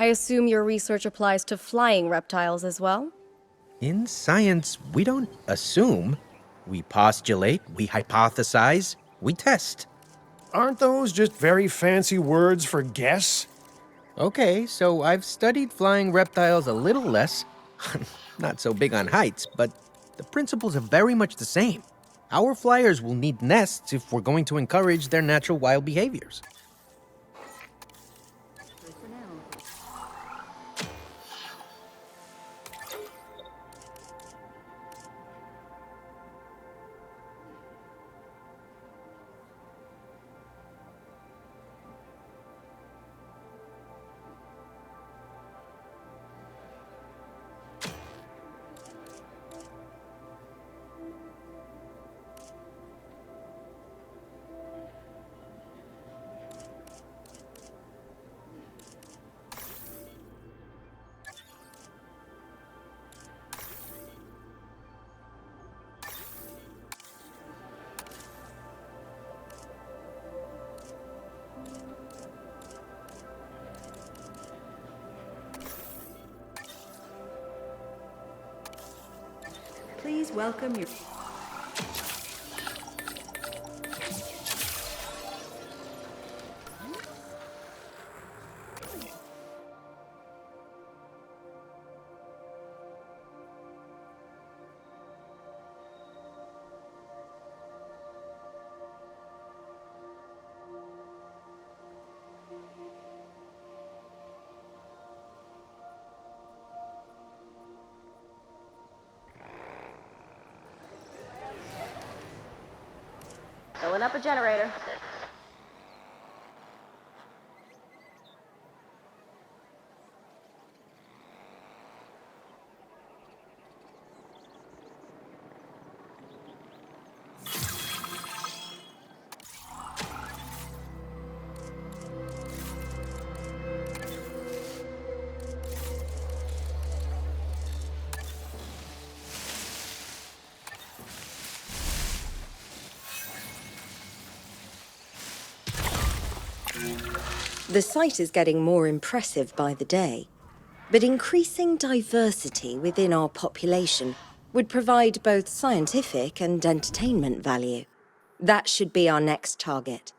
I assume your research applies to flying reptiles as well? In science, we don't assume. We postulate, we hypothesize, we test. Aren't those just very fancy words for guess? Okay, so I've studied flying reptiles a little less. Not so big on heights, but the principles are very much the same. Our flyers will need nests if we're going to encourage their natural wild behaviors. Please welcome your... Filling up a generator. The site is getting more impressive by the day, but increasing diversity within our population would provide both scientific and entertainment value. That should be our next target.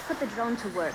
put the drone to work.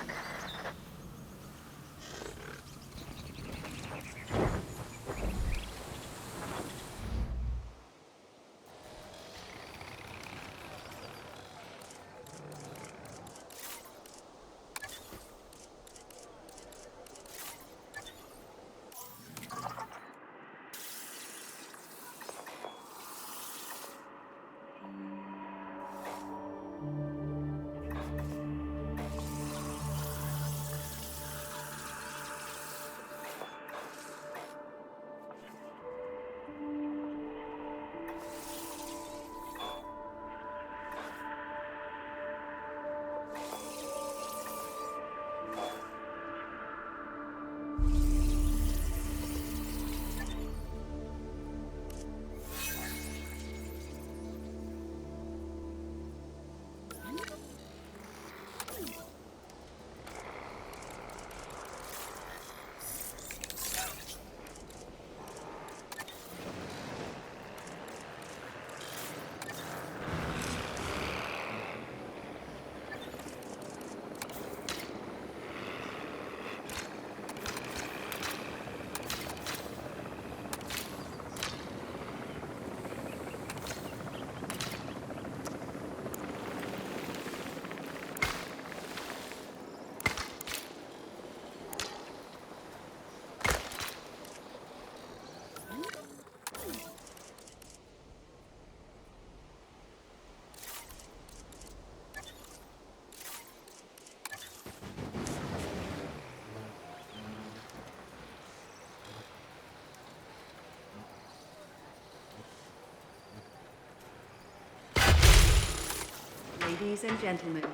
Ladies and gentlemen,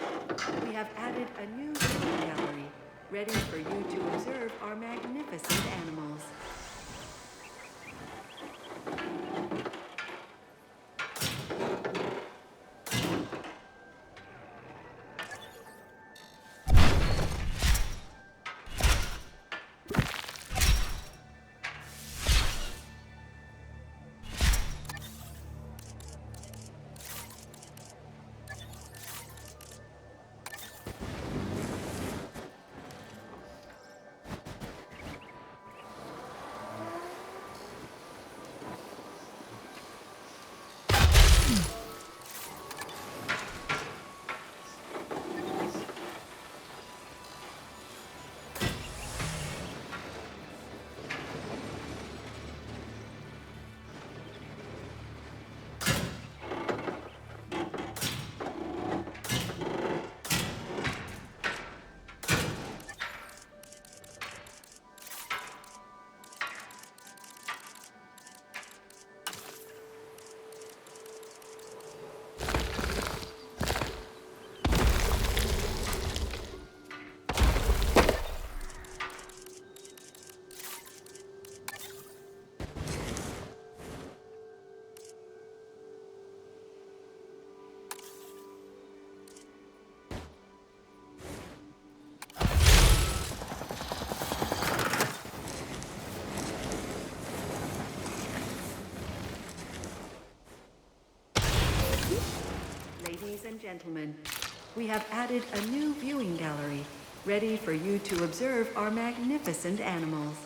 we have added a new viewing gallery, ready for you to observe our magnificent animals. Ladies and gentlemen, we have added a new viewing gallery, ready for you to observe our magnificent animals.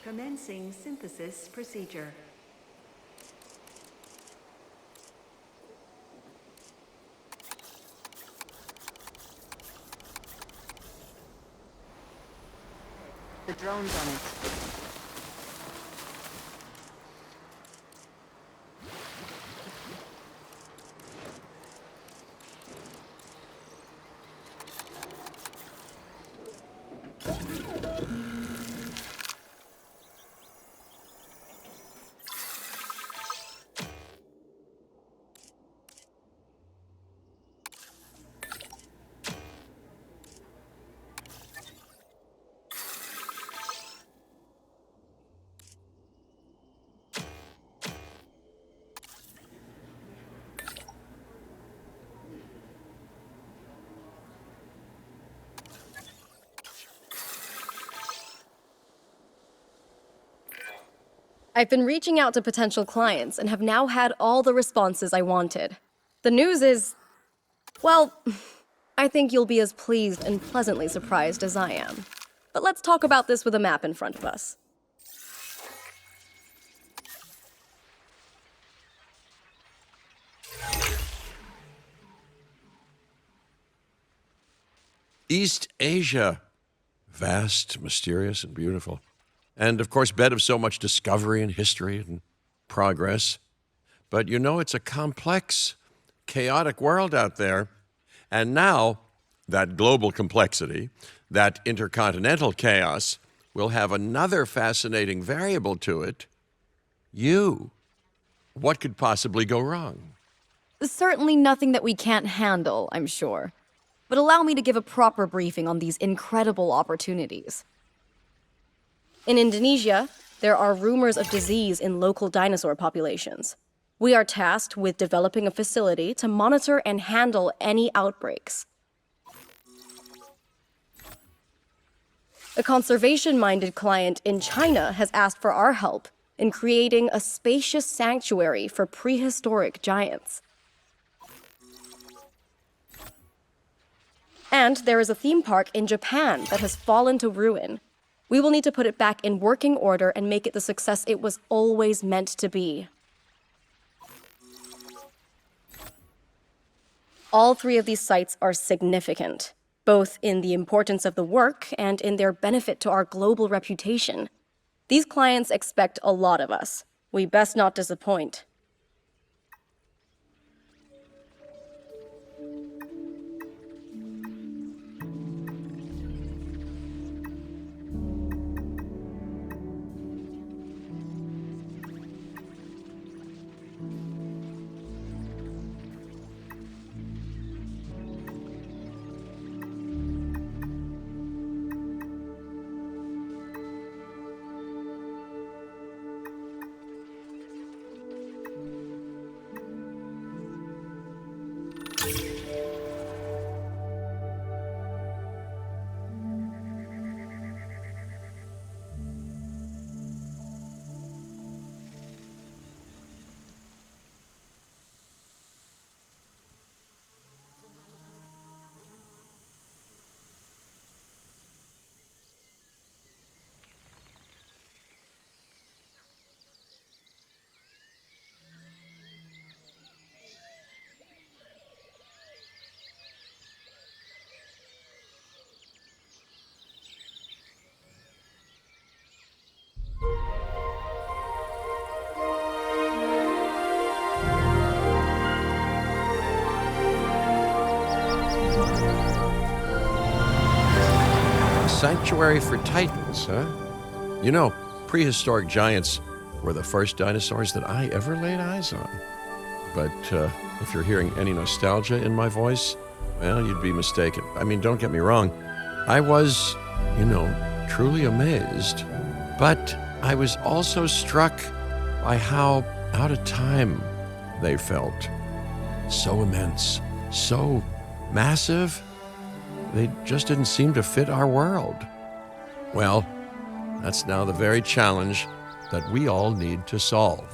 Commencing synthesis procedure. The drone's on it. I've been reaching out to potential clients and have now had all the responses I wanted. The news is, well, I think you'll be as pleased and pleasantly surprised as I am. But let's talk about this with a map in front of us. East Asia. Vast, mysterious, and beautiful. And, of course, bed of so much discovery and history and progress. But you know, it's a complex, chaotic world out there. And now, that global complexity, that intercontinental chaos, will have another fascinating variable to it. You. What could possibly go wrong? Certainly nothing that we can't handle, I'm sure. But allow me to give a proper briefing on these incredible opportunities. In Indonesia, there are rumors of disease in local dinosaur populations. We are tasked with developing a facility to monitor and handle any outbreaks. A conservation-minded client in China has asked for our help in creating a spacious sanctuary for prehistoric giants. And there is a theme park in Japan that has fallen to ruin. We will need to put it back in working order and make it the success it was always meant to be. All three of these sites are significant, both in the importance of the work and in their benefit to our global reputation. These clients expect a lot of us. We best not disappoint. Sanctuary for titans, huh? You know, prehistoric giants were the first dinosaurs that I ever laid eyes on. But if you're hearing any nostalgia in my voice, well, you'd be mistaken. I mean, don't get me wrong. I was, truly amazed. But I was also struck by how out of time they felt. So immense, so massive. They just didn't seem to fit our world. Well, that's now the very challenge that we all need to solve.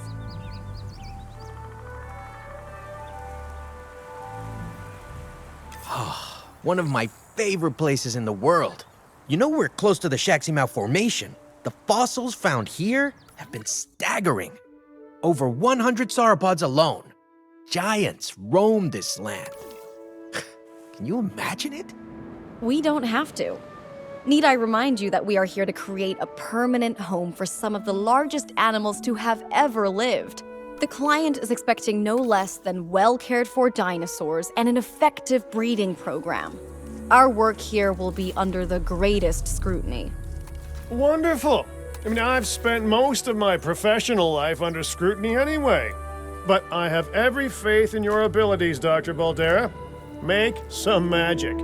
One of my favorite places in the world. You know we're close to the Shaximau Formation. The fossils found here have been staggering. Over 100 sauropods alone. Giants roam this land. Can you imagine it? We don't have to. Need I remind you that we are here to create a permanent home for some of the largest animals to have ever lived? The client is expecting no less than well-cared-for dinosaurs and an effective breeding program. Our work here will be under the greatest scrutiny. Wonderful. I mean, I've spent most of my professional life under scrutiny anyway. But I have every faith in your abilities, Dr. Baldera. Make some magic.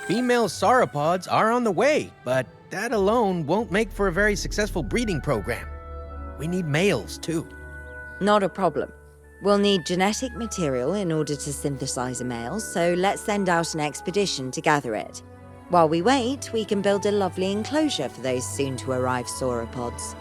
Female sauropods are on the way, but that alone won't make for a very successful breeding program. We need males, too. Not a problem. We'll need genetic material in order to synthesize a male, so let's send out an expedition to gather it. While we wait, we can build a lovely enclosure for those soon-to-arrive sauropods.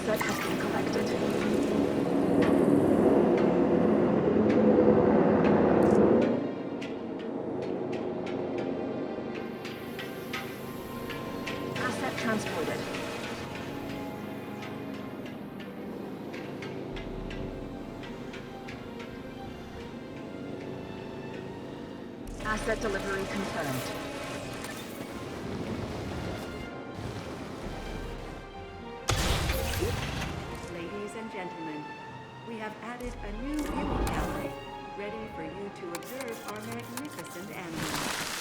Asset has been collected. Asset transported. Asset delivery confirmed. Ladies and gentlemen, we have added a new viewing gallery, ready for you to observe our magnificent animals.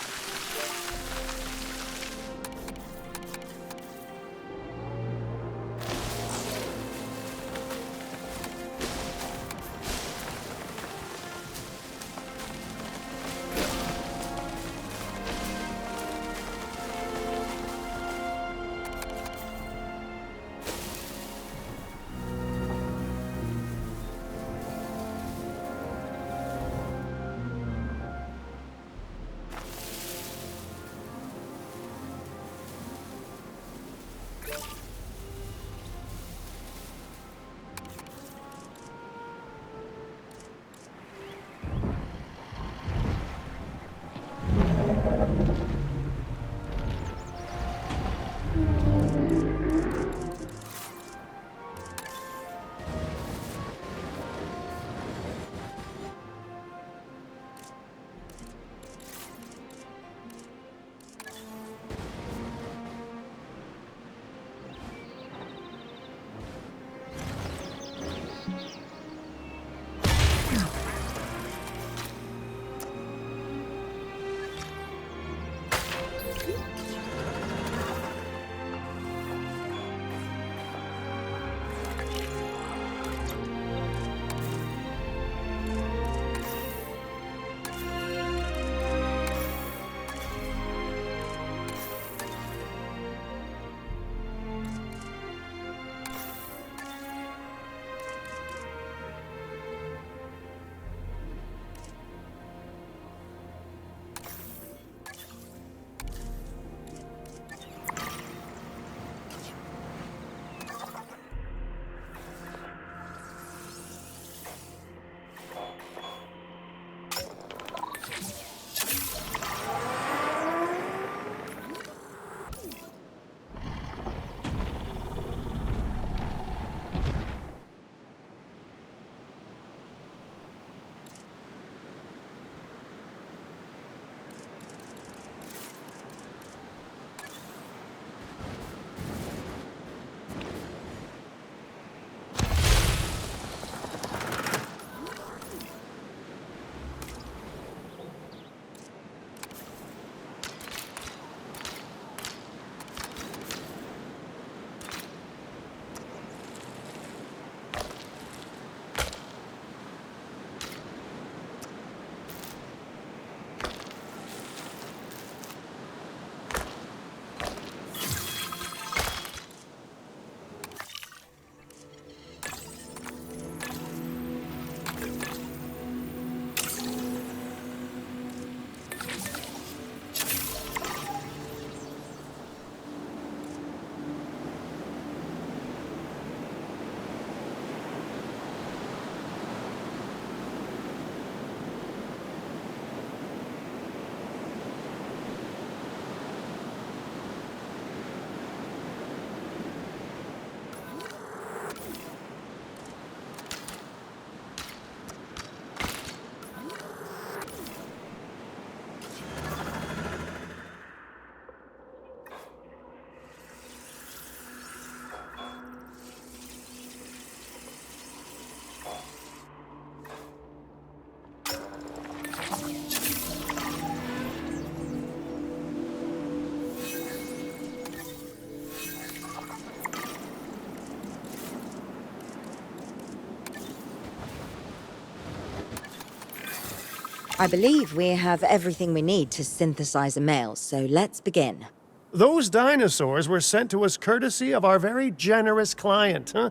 I believe we have everything we need to synthesize a male, so let's begin. Those dinosaurs were sent to us courtesy of our very generous client, huh?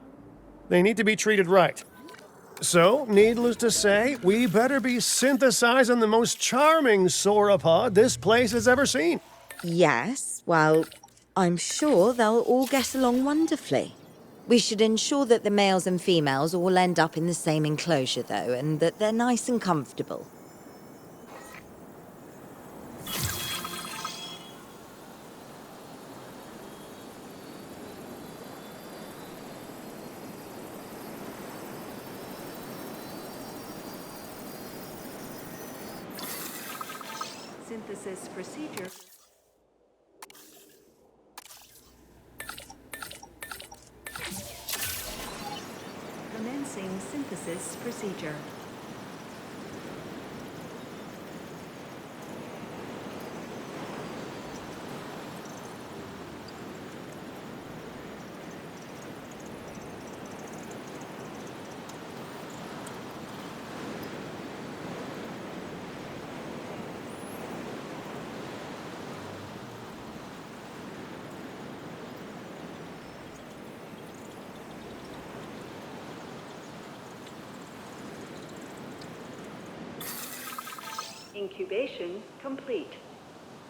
They need to be treated right. So, needless to say, we better be synthesizing the most charming sauropod this place has ever seen. Yes, well, I'm sure they'll all get along wonderfully. We should ensure that the males and females all end up in the same enclosure, though, and that they're nice and comfortable. Synthesis procedure. Commencing synthesis procedure. Incubation complete.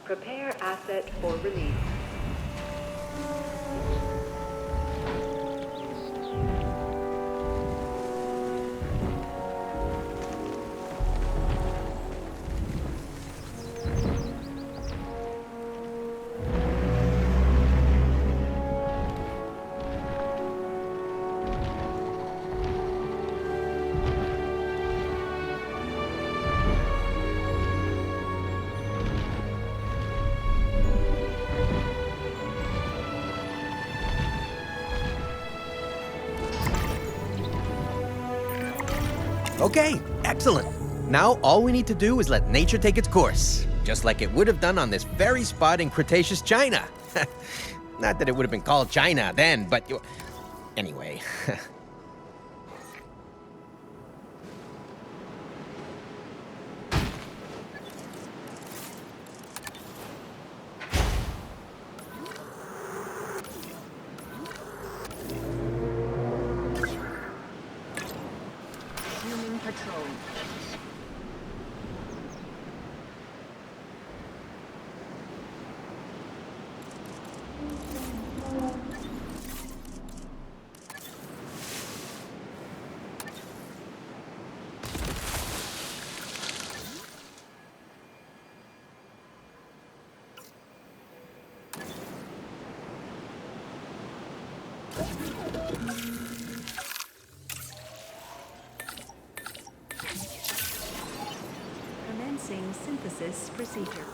Prepare asset for release. Okay, excellent. Now all we need to do is let nature take its course, just like it would have done on this very spot in Cretaceous China. Not that it would have been called China then, but anyway. Human patrol. Commencing synthesis procedure.